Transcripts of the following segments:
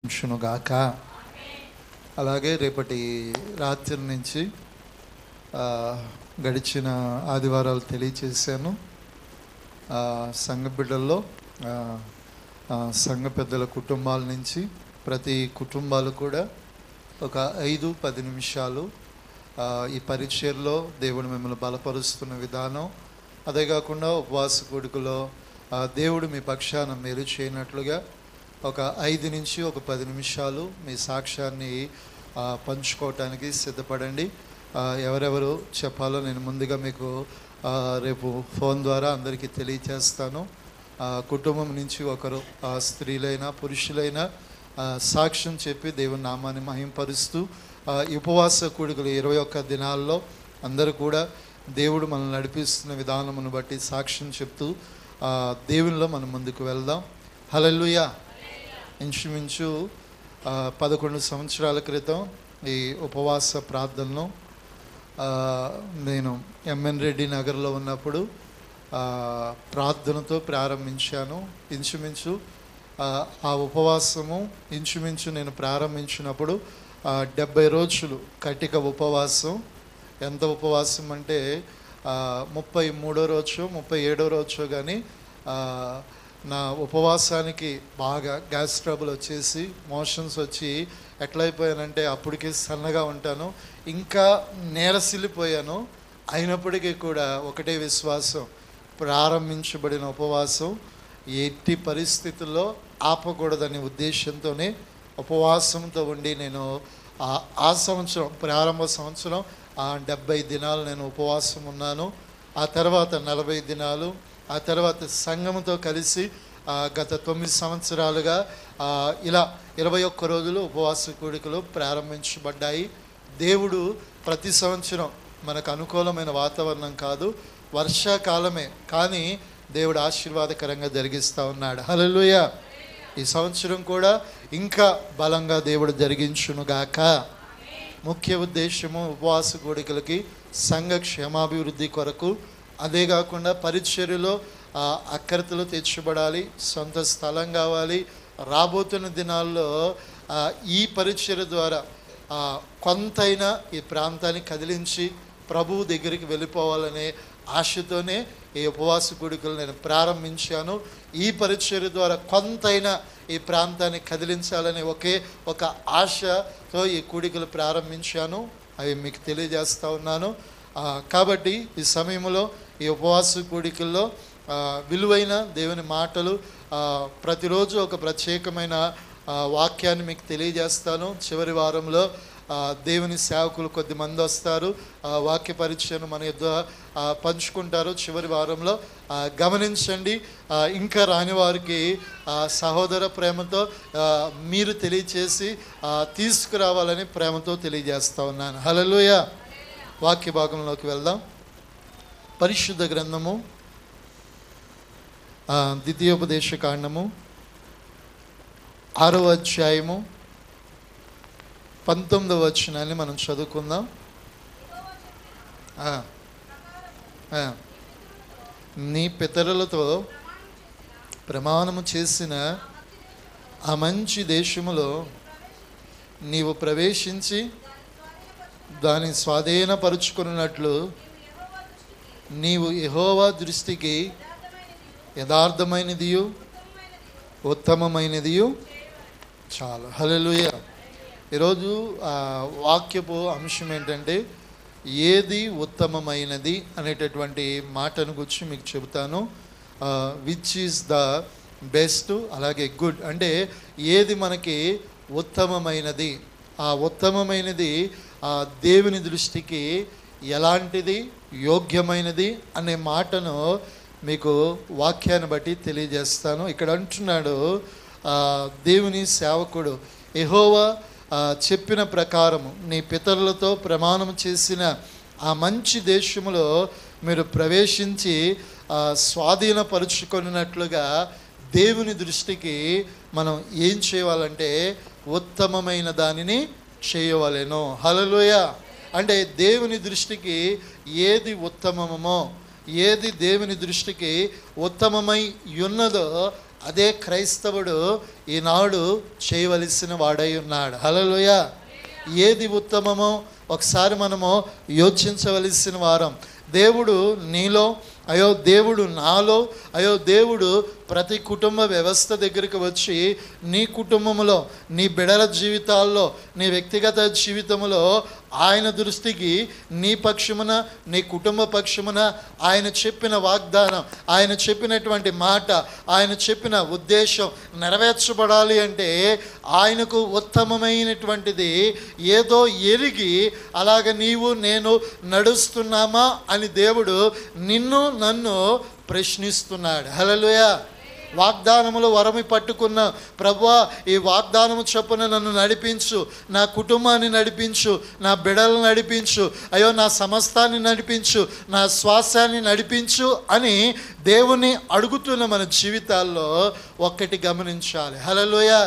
ఉంచునుగాక. అలాగే రేపటి రాత్రి నుంచి గడిచిన ఆదివారాలు తెలియచేశాను. సంఘ బిడ్డల్లో సంఘ పెద్దల కుటుంబాల నుంచి ప్రతి కుటుంబాలు కూడా ఒక 5-10 నిమిషాలు ఈ పరిచర్లో దేవుడు మిమ్మల్ని బలపరుస్తున్న విధానం, అదే కాకుండా ఉపవాస కూడికలో దేవుడు మీ పక్షాన మేలు చేయనట్లుగా ఒక 5 నుంచి 10 నిమిషాలు మీ సాక్ష్యాన్ని పంచుకోవటానికి సిద్ధపడండి. ఎవరెవరు చెప్పాలో నేను ముందుగా మీకు రేపు ఫోన్ ద్వారా అందరికీ తెలియచేస్తాను. కుటుంబం నుంచి ఒకరు స్త్రీలైనా పురుషులైనా సాక్ష్యం చెప్పి దేవుని నామాన్ని మహింపరుస్తూ ఉపవాస కూడికలు 21 దినాల్లో అందరూ కూడా దేవుడు మనల్ని నడిపిస్తున్న విధానమును బట్టి సాక్ష్యం చెప్తూ దేవునిలో మనం ముందుకు వెళ్దాం. హల్లెలూయా. ఇంచుమించు 11 సంవత్సరాల క్రితం ఈ ఉపవాస ప్రార్థనను నేను ఎంఎన్ రెడ్డి నగర్లో ఉన్నప్పుడు ప్రార్థనతో ప్రారంభించాను. ఇంచుమించు ఆ ఉపవాసము నేను ప్రారంభించినప్పుడు 70 రోజులు కటిక ఉపవాసం. ఎంత ఉపవాసం అంటే 33వ రోజు 37వ రోజు కానీ నా ఉపవాసానికి బాగా గ్యాస్ ట్రబుల్ వచ్చేసి మోషన్స్ వచ్చి ఎట్లయిపోయానంటే అప్పటికి సన్నగా ఉంటాను, ఇంకా నేరసిల్లిపోయాను. అయినప్పటికీ కూడా ఒకటే విశ్వాసం, ప్రారంభించబడిన ఉపవాసం ఎట్టి పరిస్థితుల్లో ఆపకూడదనే ఉద్దేశంతోనే ఉపవాసంతో ఉండి నేను ఆ సంవత్సరం ప్రారంభ సంవత్సరం 70 దినాలు నేను ఉపవాసం ఉన్నాను. ఆ తర్వాత 40 దినాలు, ఆ తర్వాత సంఘముతో కలిసి గత 9 సంవత్సరాలుగా ఇలా 21 రోజులు ఉపవాస కూడికలు ప్రారంభించబడ్డాయి. దేవుడు ప్రతి సంవత్సరం మనకు అనుకూలమైన వాతావరణం కాదు, వర్షాకాలమే, కానీ దేవుడు ఆశీర్వాదకరంగా జరిగిస్తూ ఉన్నాడు. హల్లెలూయా. ఈ సంవత్సరం కూడా ఇంకా బలంగా దేవుడు జరిగించునుగాక. ముఖ్య ఉద్దేశము ఉపవాస కూడికలకి సంఘ క్షేమాభివృద్ధి కొరకు, అదే కాకుండా పరిచర్యలో అక్కరతలు తెచ్చబడాలి, సొంత స్థలం కావాలి. రాబోతున్న దినాల్లో ఈ పరిచర్య ద్వారా కొంతైనా ఈ ప్రాంతాన్ని కదిలించి ప్రభువు దగ్గరికి వెళ్ళిపోవాలనే ఆశతోనే ఈ ఉపవాస కూడికలు నేను ప్రారంభించాను. ఈ పరిచర్య ద్వారా కొంతైనా ఈ ప్రాంతాన్ని కదిలించాలనే ఒక ఆశతో ఈ కూడికలు ప్రారంభించాను. అవి మీకు తెలియజేస్తూ ఉన్నాను. కాబట్టి ఈ సమయంలో ఈ ఉపవాస కూడికల్లో విలువైన దేవుని మాటలు, ప్రతిరోజు ఒక ప్రత్యేకమైన వాక్యాన్ని మీకు తెలియజేస్తాను. చివరి వారంలో దేవుని సేవకులు కొద్దిమంది వస్తారు, వాక్య పరిచయం మన యొద్ద పంచుకుంటారు. చివరి వారంలో గమనించండి. ఇంకా రాని వారికి సహోదర ప్రేమతో మీరు తెలియచేసి తీసుకురావాలని ప్రేమతో తెలియజేస్తూ ఉన్నాను. హల్లెలూయా. వాక్య భాగంలోకి వెళ్దాం. పరిశుద్ధ గ్రంథము ద్వితీయోపదేశ కాండము 6వ అధ్యాయము 19వ వచనాన్ని మనం చదువుకుందాం. నీ పితరులతో ప్రమాణము చేసిన ఆ మంచి దేశములో నీవు ప్రవేశించి దాన్ని స్వాధీనపరుచుకున్నట్లు నీవు యెహోవా దృష్టికి యథార్థమైనదియు ఉత్తమమైనదియు చాలా. హల్లెలూయా. ఈరోజు వాక్యపు అంశం ఏంటంటే ఏది ఉత్తమమైనది అనేటటువంటి మాటను గురించి మీకు చెబుతాను. విచ్ ఈజ్ ద బెస్ట్, అలాగే గుడ్ అంటే ఏది మనకి ఉత్తమమైనది, ఆ ఉత్తమమైనది దేవుని దృష్టికి ఎలాంటిది, యోగ్యమైనది అనే మాటను మీకు వాక్యాన్ని బట్టి తెలియజేస్తాను. ఇక్కడ అంటున్నాడు దేవుని సేవకుడు, యెహోవా చెప్పిన ప్రకారము నీ పితరులతో ప్రమాణం చేసిన ఆ మంచి దేశములో మీరు ప్రవేశించి స్వాధీనపరుచుకున్నట్లుగా దేవుని దృష్టికి మనం ఏం చేయాలంటే ఉత్తమమైన దానిని చేయవలెను. హల్లెలూయా. అంటే దేవుని దృష్టికి ఏది ఉత్తమమో, ఏది దేవుని దృష్టికి ఉత్తమమై ఉన్నదో అదే క్రైస్తవుడు ఈనాడు చేయవలసిన వాడై ఉన్నాడు. హల్లెలూయా. ఏది ఉత్తమమో ఒకసారి మనము యోచించవలసిన వారం. దేవుడు నీలో, అయ్యో దేవుడు నాలో, అయ్యో దేవుడు ప్రతి కుటుంబ వ్యవస్థ దగ్గరికి వచ్చి నీ కుటుంబంలో, నీ బిడల జీవితాల్లో, నీ వ్యక్తిగత జీవితంలో ఆయన దృష్టికి నీ పక్షమున, నీ కుటుంబ పక్షమున ఆయన చెప్పిన వాగ్దానం, ఆయన చెప్పినటువంటి మాట, ఆయన చెప్పిన ఉద్దేశం నెరవేర్చబడాలి అంటే ఆయనకు ఉత్తమమైనటువంటిది ఏదో ఎరిగి అలాగ నీవు నేను నడుస్తున్నామా అని దేవుడు నిన్ను నన్ను ప్రశ్నిస్తున్నాడు. హల్లెలూయా. వాగ్దానములు వరమి పట్టుకున్న ప్రభువా, ఈ వాగ్దానము చొప్పున నన్ను నడిపించు, నా కుటుంబాన్ని నడిపించు, నా బిడ్డలను నడిపించు, అయ్యో నా సమస్తాన్ని నడిపించు, నా శ్వాసాన్ని నడిపించు అని దేవుని అడుగుతున్న మన జీవితాల్లో ఒక్కటి గమనించాలి. హల్లెలూయా.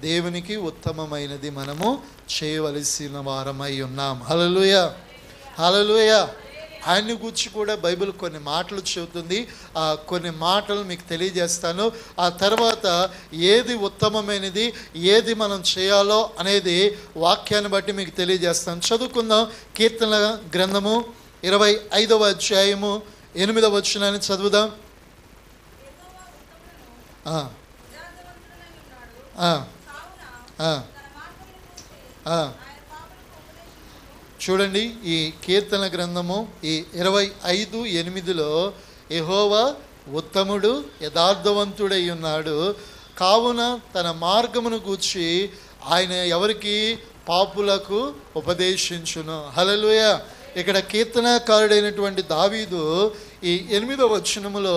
దేవునికి ఉత్తమమైనది మనము చేయవలసిన వారమై ఉన్నాం. హల్లెలూయా. హల్లెలూయా. ఆయన్ని గురించి కూడా బైబిల్ కొన్ని మాటలు చెబుతుంది. కొన్ని మాటలు మీకు తెలియజేస్తాను. ఆ తర్వాత ఏది ఉత్తమమైనది, ఏది మనం చేయాలో అనేది వాక్యాన్ని బట్టి మీకు తెలియజేస్తాను. చదువుకుందాం. కీర్తన గ్రంథము 25వ అధ్యాయము 8వ వచనాన్ని చదువుదాం. చూడండి, ఈ కీర్తన గ్రంథము ఈ 25:8 యెహోవా ఉత్తముడు, యథార్థవంతుడై ఉన్నాడు, కావున తన మార్గమును గూర్చి ఆయన ఎవరికి? పాపులకు ఉపదేశించును. హల్లెలూయా. ఇక్కడ కీర్తనకారుడైనటువంటి దావీదు ఈ 8వ వచనములో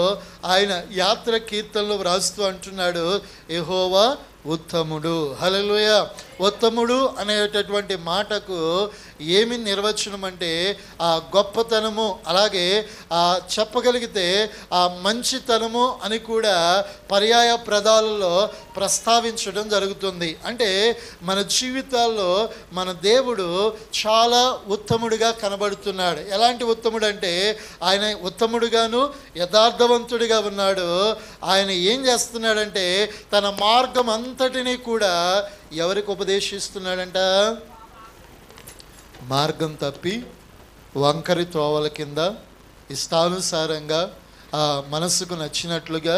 ఆయన యాత్ర కీర్తనలో వ్రాస్తూ అంటున్నాడు, యెహోవా ఉత్తముడు. హల్లెలూయా. ఉత్తముడు అనేటటువంటి మాటకు ఏమి నిర్వచనం అంటే ఆ గొప్పతనము, అలాగే ఆ చెప్పగలిగితే ఆ మంచితనము అని కూడా పర్యాయ పదాలలో ప్రస్తావించడం జరుగుతుంది. అంటే మన జీవితాల్లో మన దేవుడు చాలా ఉత్తముడిగా కనబడుతున్నాడు. ఎలాంటి ఉత్తముడు అంటే ఆయన ఉత్తముడుగాను యథార్థవంతుడిగా ఉన్నాడు. ఆయన ఏం చేస్తున్నాడంటే తన మార్గం అంతటినీ కూడా ఎవరికి ఉపదేశిస్తున్నాడంట? మార్గం తప్పి వంకరి త్రోవల కింద ఇష్టానుసారంగా మనసుకు నచ్చినట్లుగా,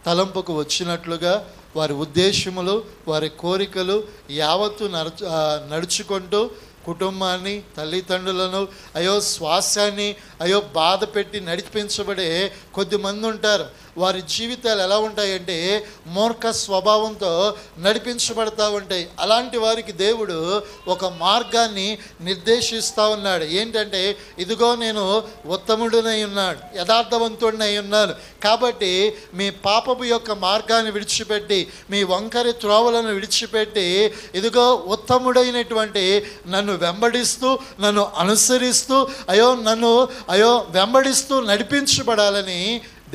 తలంపుకు వచ్చినట్లుగా వారి ఉద్దేశములు, వారి కోరికలు యావత్తు నడుచుకుంటూ కుటుంబాన్ని, తల్లిదండ్రులను, అయ్యో శ్వాసాన్ని అయ్యో బాధ పెట్టి నడిపించబడే కొద్దిమంది ఉంటారు. వారి జీవితాలు ఎలా ఉంటాయంటే మూర్ఖ స్వభావంతో నడిపించబడతా ఉంటాయి. అలాంటి వారికి దేవుడు ఒక మార్గాన్ని నిర్దేశిస్తూ ఉన్నాడు. ఏంటంటే ఇదిగో నేను ఉత్తముడినై ఉన్నాడు, యథార్థవంతుడినై ఉన్నాను, కాబట్టి మీ పాపపు యొక్క మార్గాన్ని విడిచిపెట్టి, మీ వంకరి త్రోవలను విడిచిపెట్టి ఇదిగో ఉత్తముడైనటువంటి నన్ను వెంబడిస్తూ, నన్ను అనుసరిస్తూ, నన్ను వెంబడిస్తూ నడిపించబడాలని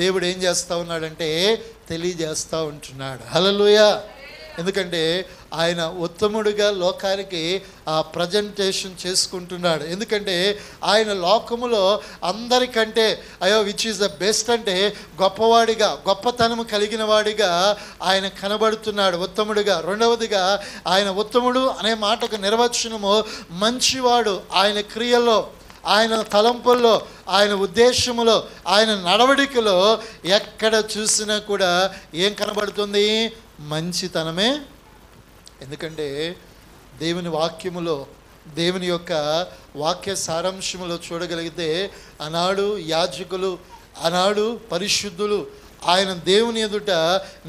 దేవుడు ఏం చేస్తూ ఉన్నాడంటే తెలియజేస్తూ ఉంటున్నాడు. హల్లెలూయా. ఎందుకంటే ఆయన ఉత్తముడిగా లోకానికి ప్రజెంటేషన్ చేసుకుంటున్నాడు. ఎందుకంటే ఆయన లోకములో అందరికంటే విచ్ ఈజ్ ద బెస్ట్ అంటే గొప్పవాడిగా, గొప్పతనము కలిగిన వాడిగా ఆయన కనబడుతున్నాడు, ఉత్తముడిగా. రెండవదిగా ఆయన ఉత్తముడు అనే మాటకు నిర్వచనము మంచివాడు. ఆయన క్రియల్లో, ఆయన తలంపుల్లో, ఆయన ఉద్దేశములో, ఆయన నడవడికలో ఎక్కడ చూసినా కూడా ఏం కనబడుతుంది? మంచితనమే. ఎందుకంటే దేవుని వాక్యములో, దేవుని యొక్క వాక్య సారాంశములో చూడగలిగితే ఆనాడు యాజకులు, ఆనాడు పరిశుద్ధులు ఆయన దేవుని ఎదుట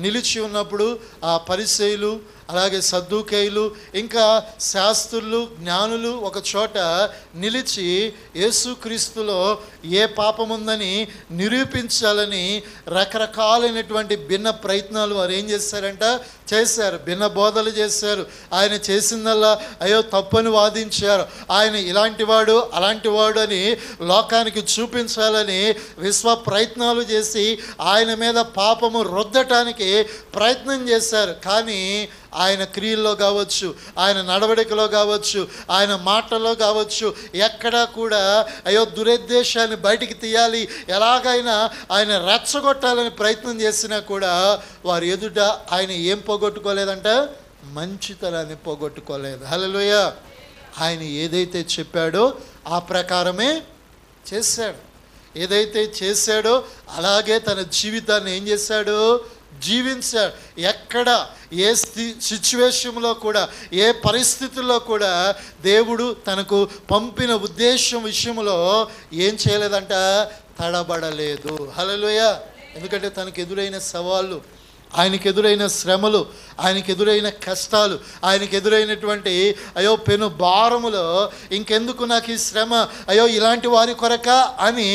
నిలిచి ఉన్నప్పుడు ఆ పరిసయ్యులు, అలాగే సద్దూకయ్యులు, ఇంకా శాస్త్రులు, జ్ఞానులు ఒక చోట నిలిచి యేసుక్రీస్తులో ఏ పాపముందని నిరూపించాలని రకరకాలైనటువంటి భిన్న ప్రయత్నాలు వారు ఏం చేశారు, భిన్న బోధలు చేశారు. ఆయన చేసిందల్లా తప్పని వాదించారు. ఆయన ఇలాంటి వాడు, అలాంటి వాడు అని లోకానికి చూపించాలని విశ్వ ప్రయత్నాలు చేసి ఆయన మీద పాపము రుద్దటానికి ప్రయత్నం చేశారు. కానీ ఆయన క్రియల్లో కావచ్చు, ఆయన నడవడికలో కావచ్చు, ఆయన మాటల్లో కావచ్చు, ఎక్కడా కూడా అయ్యో దురుద్దేశాన్ని బయటికి తీయాలి, ఎలాగైనా ఆయన రెచ్చగొట్టాలని ప్రయత్నం చేసినా కూడా వారి ఎదుట ఆయన ఏం పోగొట్టుకోలేదంట? మంచితనాన్ని పోగొట్టుకోలేదు. హల్లెలూయా. ఆయన ఏదైతే చెప్పాడో ఆ ప్రకారమే చేశాడు. ఏదైతే చేశాడో అలాగే తన జీవితాన్ని ఏం చేశాడు? జీవించాడు. ఎక్కడ ఏ సిచ్యువేషన్లో కూడా, ఏ పరిస్థితుల్లో కూడా దేవుడు తనకు పంపిన ఉద్దేశం విషయంలో ఏం చేయలేదంట? తడబడలేదు. హల్లెలూయా. ఎందుకంటే తనకు ఎదురైన సవాళ్ళు, ఆయనకు ఎదురైన శ్రమలు, ఆయనకు ఎదురైన కష్టాలు, ఆయనకు ఎదురైనటువంటి అయ్యో పెను భారములో ఇంకెందుకు నాకు ఈ శ్రమ, అయ్యో ఇలాంటి వారి కొరక అని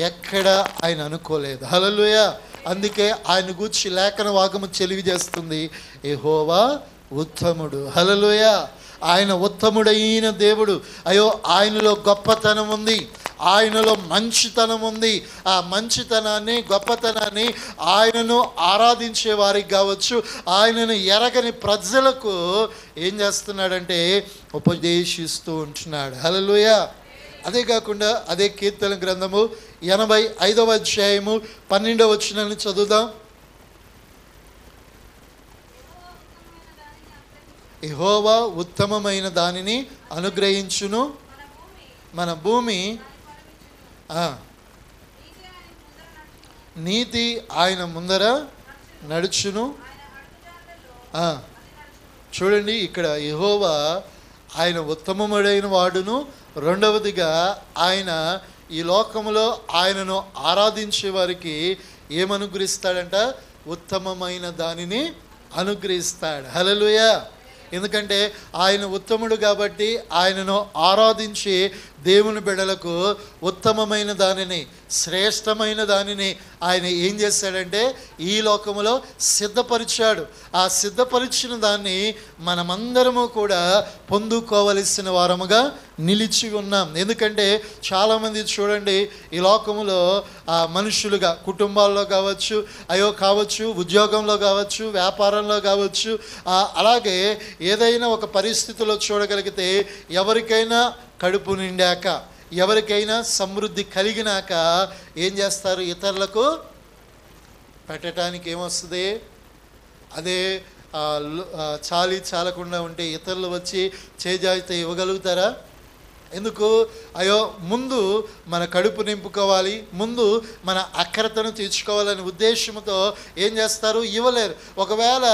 ఎక్కడ ఆయన అనుకోలేదు. హల్లెలూయా. అందుకే ఆయన గూర్చి లేఖన వాక్యము తెలియజేస్తుంది, యెహోవా ఉత్తముడు. హల్లెలూయా. ఆయన ఉత్తముడైన దేవుడు. అయ్యో ఆయనలో గొప్పతనం ఉంది, ఆయనలో మంచితనం ఉంది. ఆ మంచితనాన్ని, గొప్పతనాన్ని ఆయనను ఆరాధించే వారికి కావచ్చు, ఆయనను ఎరగని ప్రజలకు ఏం చేస్తున్నాడంటే ఉపదేశిస్తూ ఉంటున్నాడు. హల్లెలూయా. అదే కాకుండా అదే కీర్తన గ్రంథము 85వ అధ్యాయము 12వ వచనాన్ని చదువుదాం. యెహోవా ఉత్తమమైన దానిని అనుగ్రహించును, మన భూమి నీతి ఆయన ముందర నడుచును. చూడండి, ఇక్కడ యెహోవా ఆయన ఉత్తమముడైన వాడును, రెండవదిగా ఆయన ఈ లోకములో ఆయనను ఆరాధించే వారికి ఏమనుగ్రహిస్తాడంట? ఉత్తమమైన దానిని అనుగ్రహిస్తాడు. హల్లెలూయా. ఎందుకంటే ఆయన ఉత్తముడు కాబట్టి ఆయనను ఆరాధించి దేవుని బిడ్డలకు ఉత్తమమైన దానిని, శ్రేష్టమైన దానిని ఆయన ఏం చేశాడంటే ఈ లోకములో సిద్ధపరిచాడు. ఆ సిద్ధపరిచిన దాన్ని మనమందరము కూడా పొందుకోవలసిన వారముగా నిలిచి ఉన్నాం. ఎందుకంటే చాలామంది చూడండి, ఈ లోకములో మనుషులుగా కుటుంబాల్లో కావచ్చు, ఉద్యోగంలో కావచ్చు, వ్యాపారంలో కావచ్చు, అలాగే ఏదైనా ఒక పరిస్థితిలో చూడగలిగితే ఎవరికైనా కడుపు నిండాక, ఎవరికైనా సమృద్ధి కలిగినాక ఏం చేస్తారు? ఇతరులకు పెట్టడానికి ఏమొస్తుంది? అదే చాలి చాలకుండా ఉంటే ఇతరులు వచ్చి చేజాయితే ఇవ్వగలుగుతారా? ఎందుకు? అయ్యో ముందు మన కడుపు నింపుకోవాలి, ముందు మన అక్రతను తీర్చుకోవాలనే ఉద్దేశంతో ఏం చేస్తారు? ఇవ్వలేరు. ఒకవేళ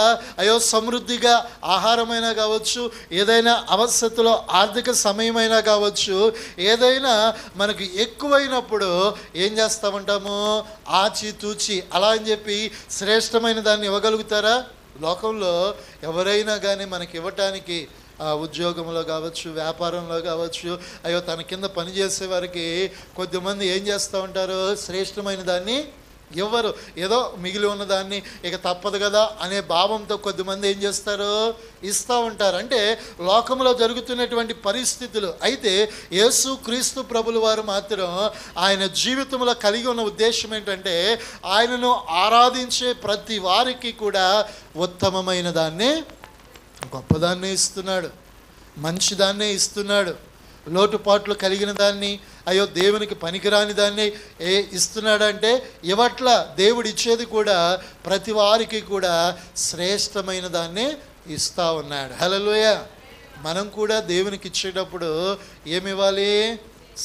అయ్యో సమృద్ధిగా ఆహారమైనా కావచ్చు, ఏదైనా అవసరతలో ఆర్థిక సమయమైనా కావచ్చు, ఏదైనా మనకు ఎక్కువైనప్పుడు ఏం చేస్తామంటాము? ఆచితూచి అలా అని చెప్పి శ్రేష్టమైన దాన్ని ఇవ్వగలుగుతారా? లోకంలో ఎవరైనా కానీ మనకి ఇవ్వటానికి ఉద్యోగంలో కావచ్చు, వ్యాపారంలో కావచ్చు, అయ్యో తన కింద పనిచేసే వారికి కొద్దిమంది ఏం చేస్తూ ఉంటారు? శ్రేష్టమైన దాన్ని ఇవ్వరు. ఏదో మిగిలి ఉన్నదాన్ని ఇక తప్పదు కదా అనే భావంతో కొద్దిమంది ఏం చేస్తారు? ఇస్తూ ఉంటారు. అంటే లోకంలో జరుగుతున్నటువంటి పరిస్థితులు. అయితే యేసు క్రీస్తు ప్రభుల వారు మాత్రం ఆయన జీవితంలో కలిగి ఉన్న ఉద్దేశం ఏంటంటే ఆయనను ఆరాధించే ప్రతి వారికి కూడా ఉత్తమమైన దాన్ని, గొప్పదాన్నే ఇస్తున్నాడు, మంచిదాన్నే ఇస్తున్నాడు. లోటుపాట్లు కలిగిన దాన్ని, అయ్యో దేవునికి పనికిరాని దాన్ని ఇస్తున్నాడంటే ఇవట్ల దేవుడు ఇచ్చేది కూడా ప్రతి వారికి కూడా శ్రేష్టమైన దాన్ని ఇస్తూ ఉన్నాడు. హల్లెలూయా. మనం కూడా దేవునికి ఇచ్చేటప్పుడు ఏమి ఇవ్వాలి?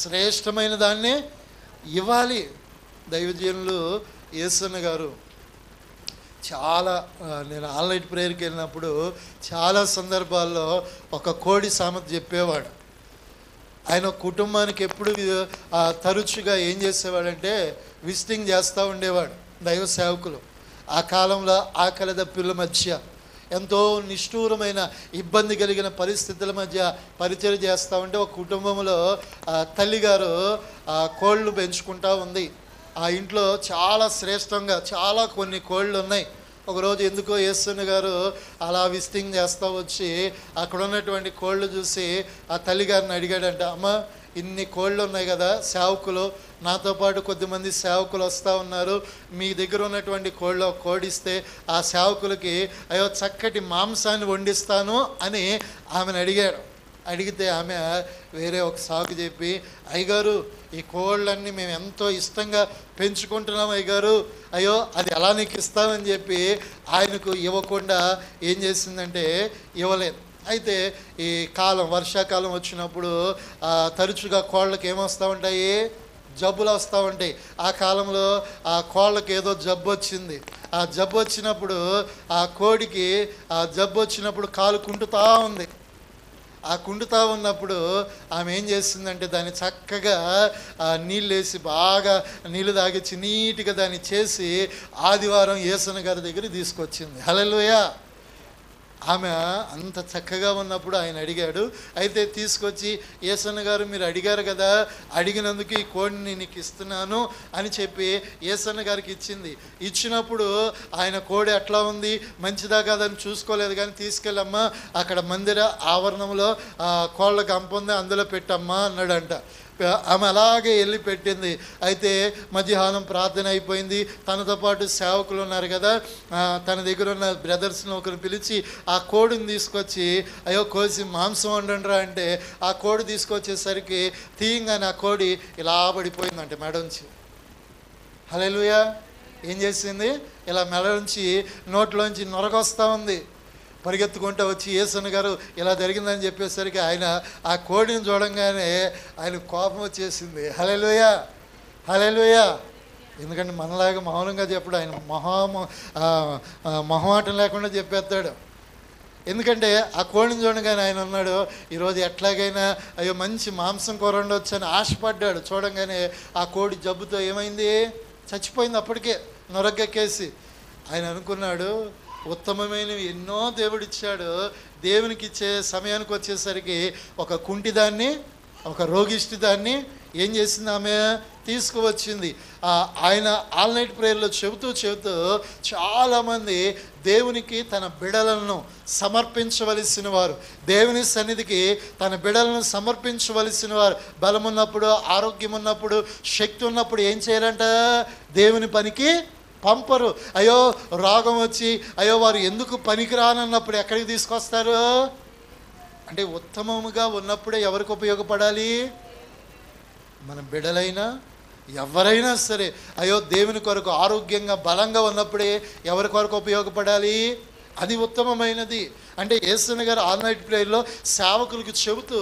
శ్రేష్టమైన దాన్ని ఇవ్వాలి. దైవజనులు యేసన్న గారు చాలా, నేను ఆన్లైన్ ప్రేయర్కి వెళ్ళినప్పుడు చాలా సందర్భాల్లో ఒక కోడి సామెత చెప్పేవాడు. ఆయన కుటుంబానికి ఎప్పుడు తరచుగా ఏం చేసేవాడంటే విజిటింగ్ చేస్తూ ఉండేవాడు దైవ సేవకులు. ఆ కాలంలో ఆకలి దప్పిళ్ళ మధ్య, ఎంతో నిష్ఠూరమైన ఇబ్బంది కలిగిన పరిస్థితుల మధ్య పరిచయం చేస్తూ ఉంటే ఒక కుటుంబంలో తల్లిగారు కోళ్ళు పెంచుకుంటూ ఉంది. ఆ ఇంట్లో చాలా శ్రేష్టంగా చాలా కొన్ని కోళ్ళు ఉన్నాయి. ఒకరోజు ఎందుకో యేసన్న గారు అలా విజిటింగ్ చేస్తూ వచ్చి అక్కడ ఉన్నటువంటి కోళ్ళు చూసి ఆ తల్లిగారిని అడిగాడంట, అమ్మ ఇన్ని కోళ్ళు ఉన్నాయి కదా సేవకులు, నాతో పాటు కొద్దిమంది సేవకులు వస్తూ ఉన్నారు, మీ దగ్గర ఉన్నటువంటి కోళ్ళు కోడిస్తే ఆ సేవకులకి అయ్యో చక్కటి మాంసాన్ని వండిస్తాను అని ఆమెను అడిగాడు. అడిగితే ఆమె వేరే ఒక సాకు చెప్పి, అయ్యగారు ఈ కోళ్ళన్నీ మేము ఎంతో ఇష్టంగా పెంచుకుంటున్నాం అయ్యగారు, అయ్యో అది ఎలా నీకు ఇస్తామని చెప్పి ఆయనకు ఇవ్వకుండా ఏం చేసిందంటే ఇవ్వలేదు. అయితే ఈ కాలం వర్షాకాలం వచ్చినప్పుడు తరచుగా కోళ్ళకి ఏమొస్తూ ఉంటాయి, జబ్బులు వస్తూ ఉంటాయి. ఆ కాలంలో ఆ కోళ్ళకి ఏదో జబ్బు వచ్చింది. ఆ జబ్బు వచ్చినప్పుడు ఆ కోడికి ఆ జబ్బు వచ్చినప్పుడు కాలు కుంటుతూ ఉంది. ఆ కుండుతూ ఉన్నప్పుడు ఆమె ఏం చేస్తుందంటే దాన్ని చక్కగా నీళ్ళు వేసి బాగా నీళ్ళు తాగించి నీట్గా దాన్ని చేసి ఆదివారం యేసన్న గారి దగ్గర తీసుకొచ్చింది. హల్లెలూయా. ఆమె అంత చక్కగా ఉన్నప్పుడు ఆయన అడిగాడు. అయితే తీసుకొచ్చి, యేసన్న గారు మీరు అడిగారు కదా, అడిగినందుకు ఈ కోడిని నీకు ఇస్తున్నాను అని చెప్పి యేసన్న గారికి ఇచ్చింది. ఇచ్చినప్పుడు ఆయన కోడి ఎట్లా ఉంది, మంచిదా కాదని చూసుకోలేదు, కానీ తీసుకెళ్ళమ్మా అక్కడ మందిర ఆవరణంలో కోళ్ళ గంప ఉంది, అందులో పెట్టమ్మా అన్నాడంట. ఆమె అలాగే వెళ్ళి పెట్టింది. అయితే మధ్యాహ్నం ప్రార్థన అయిపోయింది. తనతో పాటు సేవకులు ఉన్నారు కదా, తన దగ్గర ఉన్న బ్రదర్స్ని ఒకరిని పిలిచి ఆ కోడిని తీసుకొచ్చి అయ్యో కోసి మాంసం వండండిరా అంటే ఆ కోడి తీసుకొచ్చేసరికి తీయంగానే ఆ కోడి ఇలా పడిపోయిందంటే మెడ నుంచి. హల్లెలూయా. ఏం చేసింది, ఇలా మెడ నుంచి నోట్లోంచి నొరగొస్తూ ఉంది. పరిగెత్తుకుంటూ వచ్చి యేసన్న గారు ఇలా జరిగిందని చెప్పేసరికి ఆయన ఆ కోడిని చూడంగానే ఆయన కోపం వచ్చేసింది. హల్లెలూయా, హల్లెలూయా. ఎందుకంటే మనలాగా మౌనంగా చెప్పడు, ఆయన మొహమాటం లేకుండా చెప్పేస్తాడు. ఎందుకంటే ఆ కోడిని చూడగానే ఆయన అన్నాడు, ఈరోజు ఎట్లాగైనా అయ్యో మంచి మాంసం కూర వండొచ్చు అని ఆశపడ్డాడు. చూడంగానే ఆ కోడి జబ్బుతో ఏమైంది, చచ్చిపోయింది అప్పటికే నొరగెక్కేసి. ఆయన అనుకున్నాడు, ఉత్తమమైనవి ఎన్నో దేవుడిచ్చాడు, దేవునికి ఇచ్చే సమయానికి వచ్చేసరికి ఒక కుంటిదాన్ని ఒక రోగిష్టి దాన్ని ఏం చేసింది, ఆమె తీసుకువచ్చింది. ఆయన ఆల్ నైట్ ప్రేయర్లో చెబుతూ చాలామంది దేవునికి తన బిడలను సమర్పించవలసిన వారు, దేవుని సన్నిధికి తన బిడలను సమర్పించవలసిన వారు బలమున్నప్పుడు, ఆరోగ్యం ఉన్నప్పుడు, శక్తి ఉన్నప్పుడు ఏం చేయాలంట, దేవుని పనికి పంపరు. అయ్యో రోగం వచ్చి అయ్యో వారు ఎందుకు పనికిరానన్నప్పుడు ఎక్కడికి తీసుకొస్తారు అంటే ఉత్తమముగా ఉన్నప్పుడే ఎవరికి ఉపయోగపడాలి, మన బిడ్డలైనా ఎవరైనా సరే అయ్యో దేవుని కొరకు ఆరోగ్యంగా బలంగా ఉన్నప్పుడే ఎవరి కొరకు ఉపయోగపడాలి, అది ఉత్తమమైనది. అంటే యేసన్న గారు ఆల్ నైట్ ప్రేయర్లో సేవకులకు చెబుతూ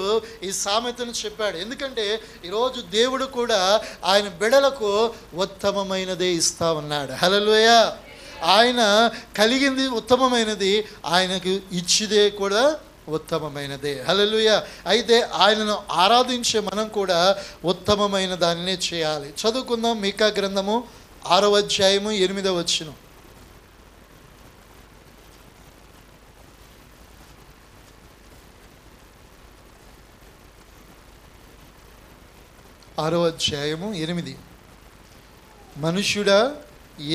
ఈ సామెతను చెప్పాడు. ఎందుకంటే ఈరోజు దేవుడు కూడా ఆయన బిడలకు ఉత్తమమైనదే ఇస్తా ఉన్నాడు. హల్లెలూయా. ఆయన కలిగింది ఉత్తమమైనది, ఆయనకు ఇచ్చిదే కూడా ఉత్తమమైనదే. హల్లెలూయా. అయితే ఆయనను ఆరాధించే మనం కూడా ఉత్తమమైన దానినే చేయాలి. చదువుకుందాం మీకా గ్రంథము 6వ అధ్యాయము 8వ వచనం. ఆరో అధ్యాయము 8. మనుష్యుడా,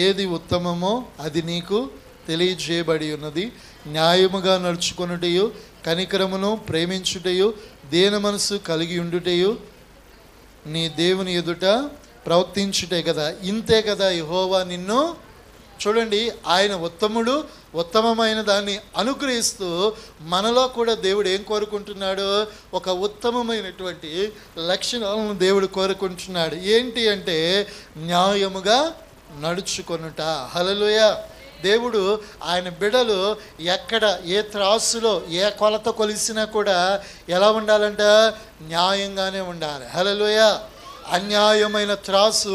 ఏది ఉత్తమమో అది నీకు తెలియజేయబడి ఉన్నది. న్యాయముగా నడుచుకొనుటయు, కనికరమును ప్రేమించుటయు, దీన మనసు కలిగి ఉండుటయు, నీ దేవుని ఎదుట ప్రవర్తించుటే కదా. ఇంతే కదా యెహోవా నిన్ను. చూడండి, ఆయన ఉత్తముడు, ఉత్తమమైన దాన్ని అనుగ్రహిస్తూ మనలో కూడా దేవుడు ఏం కోరుకుంటున్నాడు, ఒక ఉత్తమమైనటువంటి లక్షణాలను దేవుడు కోరుకుంటున్నాడు. ఏంటి అంటే న్యాయముగా నడుచుకొనుట. హల్లెలూయా. దేవుడు ఆయన బిడలు ఎక్కడ ఏ త్రాసులో ఏ కొలత కొలిసినా కూడా ఎలా ఉండాలంట, న్యాయంగానే ఉండాలి. హల్లెలూయా. అన్యాయమైన త్రాసు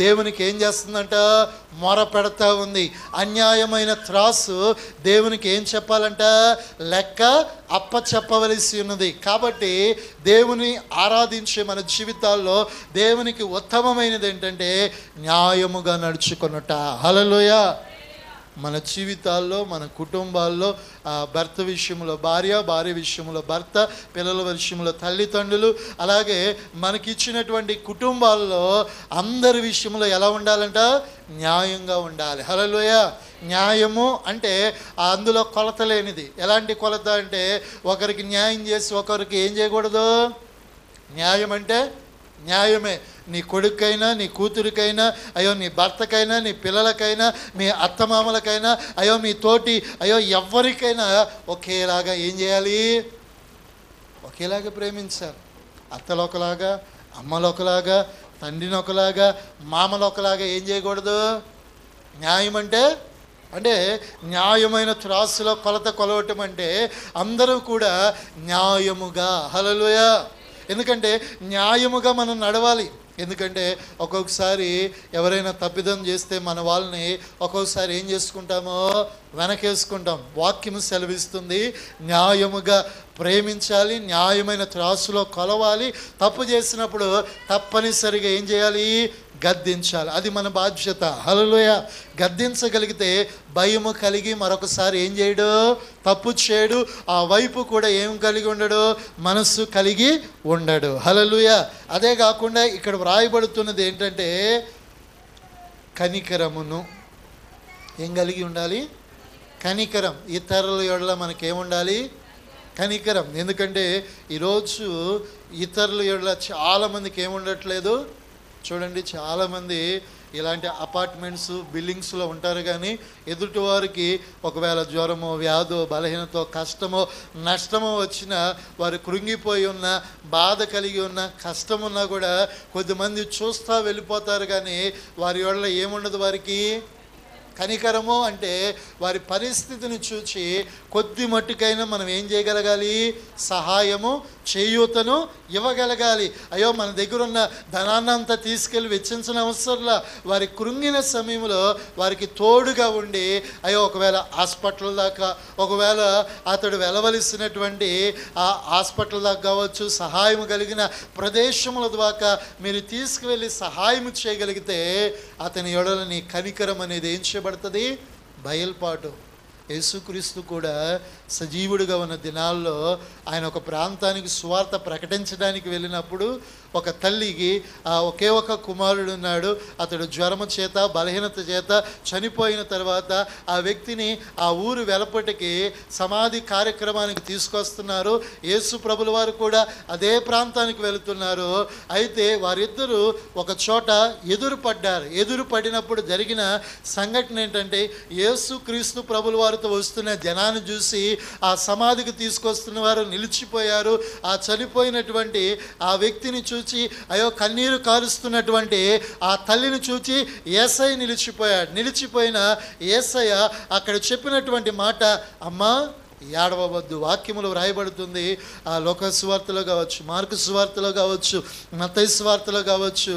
దేవునికి ఏం చేస్తుందంట, మొర పెడతా ఉంది. అన్యాయమైన త్రాసు దేవునికి ఏం చెప్పాలంట, లెక్క అప్పచెప్పవలసి ఉన్నది. కాబట్టి దేవుని ఆరాధించే మన జీవితాల్లో దేవునికి ఉత్తమమైనది ఏంటంటే న్యాయముగా నడుచుకొనుట. హల్లెలూయా. మన జీవితాల్లో, మన కుటుంబాల్లో భర్త విషయంలో భార్య, భార్య విషయంలో భర్త, పిల్లల విషయంలో తల్లిదండ్రులు, అలాగే మనకిచ్చినటువంటి కుటుంబాల్లో అందరి విషయంలో ఎలా ఉండాలంట, న్యాయంగా ఉండాలి. హల్లెలూయా. న్యాయము అంటే అందులో కొలత లేనిది. ఎలాంటి కొలత అంటే ఒకరికి న్యాయం చేసి ఒకరికి ఏం చేయకూడదు, న్యాయం అంటే న్యాయమే. నీ కొడుకైనా, నీ కూతురికైనా, అయ్యో నీ భర్తకైనా, నీ పిల్లలకైనా, మీ అత్తమామలకైనా, అయ్యో మీ తోటి, అయ్యో ఎవరికైనా ఒకేలాగా ఏం చేయాలి? ఒకేలాగా ప్రేమించాలి. అత్తలు ఒకలాగా, అమ్మలు ఒకలాగా, తండ్రిని ఒకలాగా, మామలు ఒకలాగా ఏం చేయకూడదు? న్యాయం అంటే న్యాయమైన త్రాసులో కొలత కొలవటం అంటే అందరూ కూడా న్యాయముగా. హల్లెలూయా. ఎందుకంటే న్యాయముగా మనం నడవాలి. ఎందుకంటే ఒక్కొక్కసారి ఎవరైనా తప్పిదం చేస్తే మన వాళ్ళని ఒక్కొక్కసారి ఏం చేసుకుంటామో వెనకేసుకుంటాం. వాక్యం సెలవిస్తుంది న్యాయముగా ప్రేమించాలి, న్యాయమైన త్రాసులో కొలవాలి. తప్పు చేసినప్పుడు తప్పనిసరిగా ఏం చేయాలి? గద్దించాలి. అది మన బాధ్యత. హల్లెలూయా. గద్దించగలిగితే భయము కలిగి మరొకసారి ఏం చేయడు? తప్పు చేయడు. ఆ వైపు కూడా ఏం కలిగి ఉండడు? మనస్సు కలిగి ఉండడు. హల్లెలూయా. అదే కాకుండా ఇక్కడ వ్రాయబడుతున్నది ఏంటంటే కనికరమును. ఏం కలిగి ఉండాలి? కనికరం. ఇతరుల యెడల మనకేముండాలి? కనికరం. ఎందుకంటే ఈరోజు ఇతరుల యెడల చాలామందికి ఏముండట్లేదు. చూడండి, చాలామంది ఇలాంటి అపార్ట్మెంట్స్, బిల్డింగ్స్లో ఉంటారు, కానీ ఎదుటివారికి ఒకవేళ జ్వరమో, వ్యాధో, బలహీనతో, కష్టమో, నష్టమో వచ్చినా, వారు కృంగిపోయి ఉన్న, బాధ కలిగి ఉన్న, కష్టమున్నా కూడా కొద్దిమంది చూస్తూ వెళ్ళిపోతారు, కానీ వారి వల్ల ఏముండదు వారికి? కనికరము అంటే వారి పరిస్థితిని చూచి కొద్ది మట్టుకైనా మనం ఏం చేయగలగాలి? సహాయము, చేయూతను ఇవ్వగలగాలి. అయ్యో మన దగ్గర ఉన్న ధనాన్ని అంతా తీసుకెళ్ళి వెచ్చించిన అవసరంలా వారి కృంగిన సమయంలో వారికి తోడుగా ఉండి, అయ్యో ఒకవేళ హాస్పిటల్ దాకా, ఒకవేళ అతడు వెళ్ళవలసినటువంటి ఆ హాస్పిటల్ దాకా కావచ్చు, సహాయం కలిగిన ప్రదేశముల దాకా మీరు తీసుకువెళ్ళి సహాయం చేయగలిగితే అతని ఎడలని కనికరం అనేది ఏం చేయబడుతుంది? బయలుపాటు. యేసుక్రీస్తు కూడా సజీవుడిగా ఉన్న దినాల్లో ఆయన ఒక ప్రాంతానికి సువార్త ప్రకటించడానికి వెళ్ళినప్పుడు ఒక తల్లికి ఒకే ఒక కుమారుడు ఉన్నాడు. అతడు జ్వరము చేత, బలహీనత చేత చనిపోయిన తర్వాత ఆ వ్యక్తిని ఆ ఊరు వెలపటికి సమాధి కార్యక్రమానికి తీసుకొస్తున్నారు. యేసు ప్రభుల వారు కూడా అదే ప్రాంతానికి వెళుతున్నారు. అయితే వారిద్దరూ ఒక చోట ఎదురు పడినప్పుడు జరిగిన సంఘటన ఏంటంటే, యేసు క్రీస్తు ప్రభుల వారితో వస్తున్న జనాన్ని చూసి ఆ సమాధికి తీసుకొస్తున్న వారు నిలిచిపోయారు. ఆ చనిపోయినటువంటి ఆ వ్యక్తిని చూచి, అయ్యో కన్నీరు కారుస్తున్నటువంటి ఆ తల్లిని చూచి యేసయ్య నిలిచిపోయిన యేసయ్య అక్కడ చెప్పినటువంటి మాట, అమ్మా ఏడవవద్దు. వాక్యములు వ్రాయబడుతుంది. ఆ లోక సువార్తలో కావచ్చు, మార్కు సువార్తలో కావచ్చు, మత్తయి సువార్తలో కావచ్చు,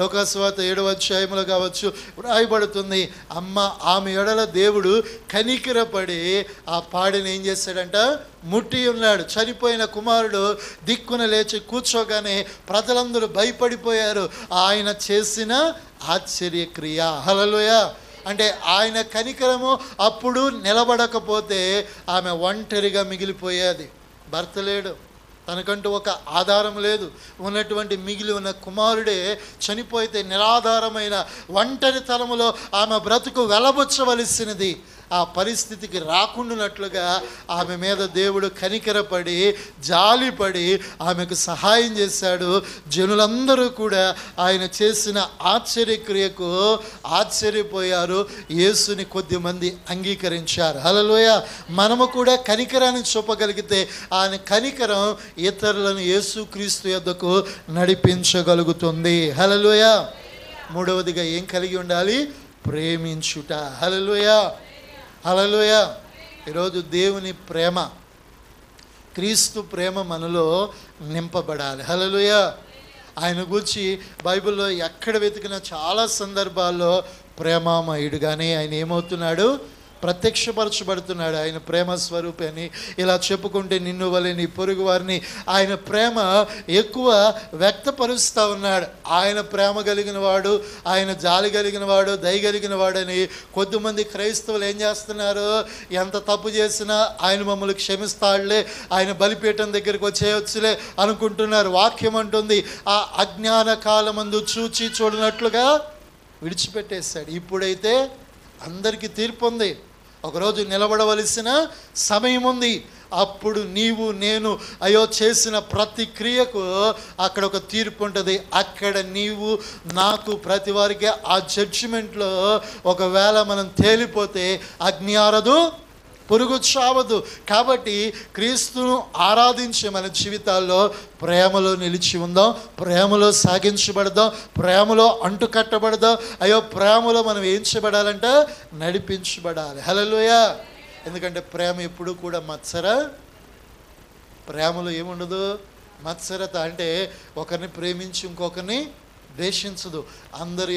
లోక సువార్త 7వ అధ్యాయంలో కావచ్చు వ్రాయబడుతుంది. అమ్మ ఆమె ఎడల దేవుడు కనికరపడి ఆ పాడిని ఏం చేశాడంట? ముట్టి ఉన్నాడు. చనిపోయిన కుమారుడు దిక్కున లేచి కూర్చోగానే ప్రజలందరూ భయపడిపోయారు. ఆయన చేసిన ఆశ్చర్యక్రియ. హల్లెలూయా. అంటే ఆయన కనికరము అప్పుడు నిలబడకపోతే ఆమె ఒంటరిగా మిగిలిపోయేది. భర్త లేడు, తనకంటూ ఒక ఆధారం లేదు. ఉన్నటువంటి మిగిలి ఉన్న కుమారుడే చనిపోతే నిరాధారమైన ఒంటరితనములో ఆమె బ్రతుకు వెలబుచ్చవలసినది. ఆ పరిస్థితికి రాకుండానట్లుగా ఆమె మీద దేవుడు కనికరపడి, జాలిపడి ఆమెకు సహాయం చేశాడు. జనులందరూ కూడా ఆయన చేసిన ఆశ్చర్యక్రియకు ఆశ్చర్యపోయారు. యేసుని కొద్దిమంది అంగీకరించారు. హల్లెలూయా. మనము కూడా కనికరాన్ని చూపగలిగితే ఆయన కనికరం ఇతరులను యేసుక్రీస్తు యొద్దకు నడిపించగలుగుతుంది. హల్లెలూయా. మూడవదిగా ఏం కలిగి ఉండాలి? ప్రేమించుట. హల్లెలూయా. హల్లెలూయా. ఈరోజు దేవుని ప్రేమ, క్రీస్తు ప్రేమ మనలో నింపబడాలి. హల్లెలూయా. ఆయన గురించి బైబిల్లో ఎక్కడ వెతికినా చాలా సందర్భాల్లో ప్రేమామయుడుగానే ఆయన ఏమవుతున్నాడు? ప్రత్యక్షపరచబడుతున్నాడు. ఆయన ప్రేమ స్వరూపి అని ఇలా చెప్పుకుంటే నిన్ను వలె నీ పొరుగు వారిని ఆయన ప్రేమ ఎక్కువ వ్యక్తపరుస్తూ ఉన్నాడు. ఆయన ప్రేమ కలిగిన వాడు, ఆయన జాలి కలిగిన వాడు, దయ కలిగిన వాడని కొద్దిమంది క్రైస్తవులు ఏం చేస్తున్నారు? ఎంత తప్పు చేసినా ఆయన మమ్మల్ని క్షమిస్తాడులే, ఆయన బలిపీఠం దగ్గరికి వచ్చేయచ్చులే అనుకుంటున్నారు. వాక్యం అంటుంది ఆ అజ్ఞాన కాలమందు చూచి చూడనట్లుగా విడిచిపెట్టేశాడు. ఇప్పుడైతే అందరికీ తీర్పు ఉంది. ఒకరోజు నిలబడవలసిన సమయం ఉంది. అప్పుడు నీవు నేను అయ్యో చేసిన ప్రతి క్రియకు అక్కడ ఒక తీర్పు ఉంటుంది. అక్కడ నీవు నాకు ప్రతి వారికి ఆ జడ్జిమెంట్లో ఒకవేళ మనం తేలిపోతే అగ్ని ఆరదు, పురుగు చావదు. కాబట్టి క్రీస్తును ఆరాధించే మన జీవితాల్లో ప్రేమలో నిలిచి ఉందాం, ప్రేమలో సాగించబడదాం, ప్రేమలో అంటుకట్టబడదాం. అయ్యో ప్రేమలో మనం ఏం చేయబడాలంటే నడిపించబడాలి. హల్లెలూయా. ఎందుకంటే ప్రేమ ఎప్పుడు కూడా ప్రేమలో ఏముండదు, మత్సరత. అంటే ఒకరిని ప్రేమించి ఇంకొకరిని ద్వేషించదు. అందరి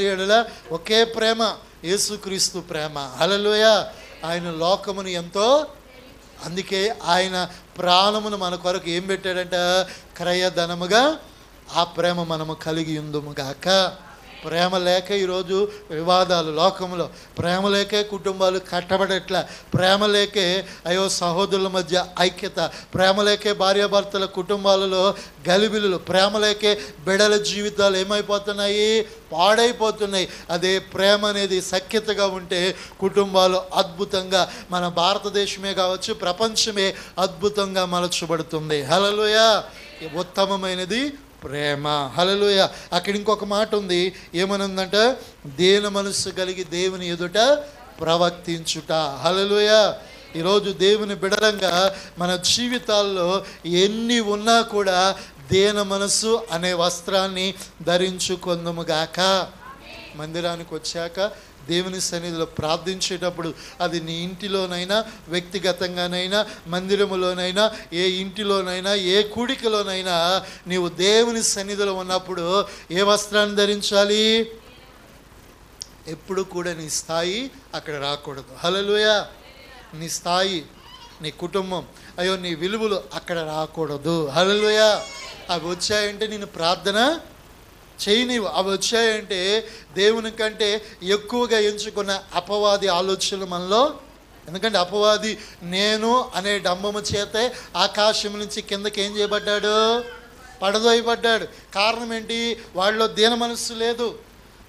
ఎడల ఒకే ప్రేమ, యేసుక్రీస్తు ప్రేమ. హల్లెలూయా. ఆయన లోకమును ఎంతో, అందుకే ఆయన ప్రాణమును మన కొరకు ఏం పెట్టాడంట, క్రయధనముగా. ఆ ప్రేమ మనము కలిగి ఉందుము గాక. ప్రేమ లేక ఈరోజు వివాదాలు లోకంలో, ప్రేమ లేకే కుటుంబాలు కట్టబడట్ల, ప్రేమ లేకే అయ్యో సహోదరుల మధ్య ఐక్యత, ప్రేమ లేకే భార్యాభర్తల కుటుంబాలలో గలిబిలులు, ప్రేమ లేకే బిడల జీవితాలు ఏమైపోతున్నాయి, పాడైపోతున్నాయి. అదే ప్రేమ అనేది సఖ్యతగా ఉంటే కుటుంబాలు అద్భుతంగా, మన భారతదేశమే కావచ్చు ప్రపంచమే అద్భుతంగా మలచబడుతుంది. హల్లెలూయా. ఉత్తమమైనది ప్రేమ. హల్లెలూయా. అక్కడ ఇంకొక మాట ఉంది, ఏమనుందంట, దీన మనస్సు కలిగి దేవుని ఎదుట ప్రవర్తించుట. హల్లెలూయా. ఈరోజు దేవుని బిడలంగా మన జీవితాల్లో ఎన్ని ఉన్నా కూడా దీన మనస్సు అనే వస్త్రాన్ని ధరించుకొందుముగాక. మందిరానికి వచ్చాక దేవుని సన్నిధిలో ప్రార్థించేటప్పుడు అది నీ ఇంటిలోనైనా, వ్యక్తిగతంగానైనా, మందిరములోనైనా, ఏ ఇంటిలోనైనా, ఏ కూడికలోనైనా నీవు దేవుని సన్నిధిలో ఉన్నప్పుడు ఏ వస్త్రాన్ని ధరించాలి? ఎప్పుడు కూడా నీ స్థాయి అక్కడ రాకూడదు. హల్లెలూయా. నీ స్థాయి, నీ కుటుంబం, అయ్యో నీ విలువలు అక్కడ రాకూడదు. హల్లెలూయా. అవి వచ్చాయంటే నేను ప్రార్థన చేయనివ్వు. అవి వచ్చాయంటే దేవుని కంటే ఎక్కువగా ఎంచుకున్న అపవాది ఆలోచనలు మనలో. ఎందుకంటే అపవాది నేను అనే డంబము చేతే ఆకాశం నుంచి కిందకి ఏం చేయబడ్డాడు, పడదోయబడ్డాడు. కారణం ఏంటి? వాళ్ళలో దీన మనస్సు లేదు.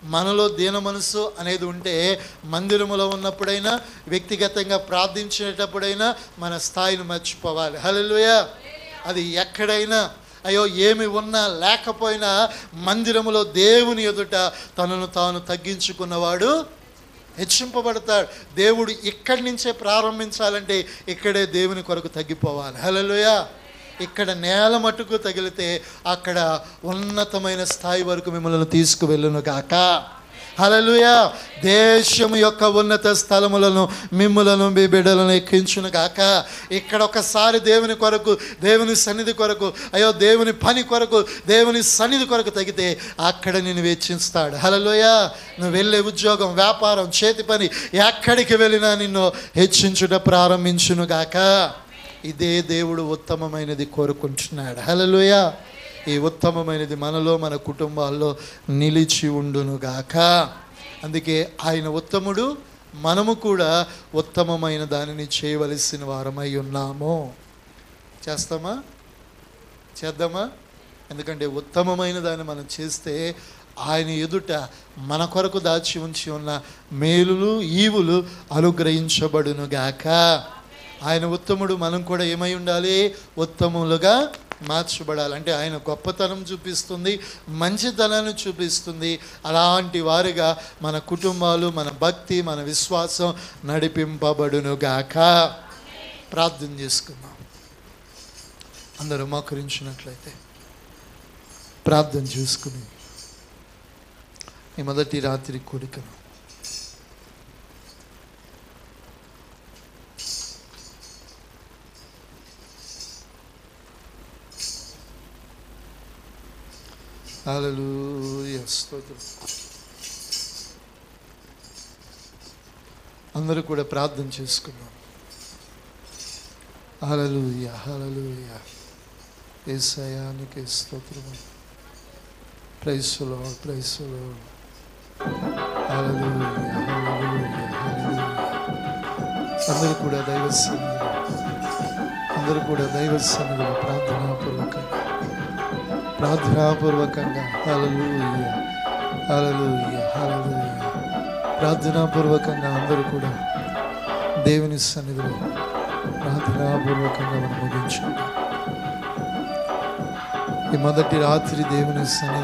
మనలో దీన మనస్సు అనేది ఉంటే మందిరములో ఉన్నప్పుడైనా, వ్యక్తిగతంగా ప్రార్థించేటప్పుడైనా మన స్థాయిని మర్చిపోవాలి. హల్లెలూయా. అది ఎక్కడైనా, అయ్యో ఏమి ఉన్నా లేకపోయినా మందిరములో దేవుని ఎదుట తనను తాను తగ్గించుకున్నవాడు హెచ్చింపబడతాడు. దేవుడు ఇక్కడి నుంచే ప్రారంభించాలంటే ఇక్కడే దేవుని కొరకు తగ్గిపోవాలి. హల్లెలూయా. ఇక్కడ నేల మట్టుకు తగిలితే అక్కడ ఉన్నతమైన స్థాయి వరకు మిమ్మల్ని తీసుకువెళ్ళును గాక. హల్లెలూయా. దేశము యొక్క ఉన్నత స్థలములను మిమ్ములను మీ బిడ్డలను ఎక్కించును గాక. ఇక్కడ ఒకసారి దేవుని కొరకు, దేవుని సన్నిధి కొరకు, అయ్యో దేవుని పని కొరకు, దేవుని సన్నిధి కొరకు తగితే అక్కడ నిన్ను వెచ్చింస్తాడు. హల్లెలూయా. నువ్వు వెళ్ళే ఉద్యోగం, వ్యాపారం, చేతి పని ఎక్కడికి వెళ్ళినా నిన్ను హెచ్చించుట ప్రారంభించును గాక. ఇదే దేవుడు ఉత్తమమైనది కోరుకుంటున్నాడు. హల్లెలూయా. ఈ ఉత్తమమైనది మనలో, మన కుటుంబాల్లో నిలిచి ఉండునుగాక. అందుకే ఆయన ఉత్తముడు, మనము కూడా ఉత్తమమైన దానిని చేయవలసిన వారమై ఉన్నాము. చేద్దామా? ఎందుకంటే ఉత్తమమైన దాన్ని మనం చేస్తే ఆయన ఎదుట మన కొరకు దాచి ఉంచి ఉన్న మేలులు, ఈవులు అనుగ్రహించబడునుగాక. ఆయన ఉత్తముడు, మనం కూడా ఏమై ఉండాలి? ఉత్తములుగా మార్చబడాలి. అంటే ఆయన గొప్పతనం చూపిస్తుంది, మంచితనాన్ని చూపిస్తుంది. అలాంటి వారిగా మన కుటుంబాలు, మన భక్తి, మన విశ్వాసం నడిపింపబడునుగాక. ప్రార్థన చేసుకుందాం. అందరూ మోకరించినట్లయితే ప్రార్థన చేసుకుని ఈ మొదటి రాత్రి కోరికను హల్లెలూయా. స్తోత్రం. అందరూ కూడా ప్రార్థన చేసుకున్నాం. హల్లెలూయా, హల్లెలూయా. యేసయ్యా నీకే స్తోత్రం. Praise the lord, praise the lord. హల్లెలూయా, హల్లెలూయా, హల్లెలూయా. అందరూ కూడా దైవ సన్నిధిలో ప్రార్థనాపూర్వకంగా హల్లెలూయా, హల్లెలూయా, హల్లెలూయా. ప్రార్థనాపూర్వకంగా అందరూ కూడా దేవుని సన్నిధిలో ప్రార్థనాపూర్వకంగా మనం ముగించుకుందాం. ఈ మొదటి రాత్రి దేవుని సన్నిధిలో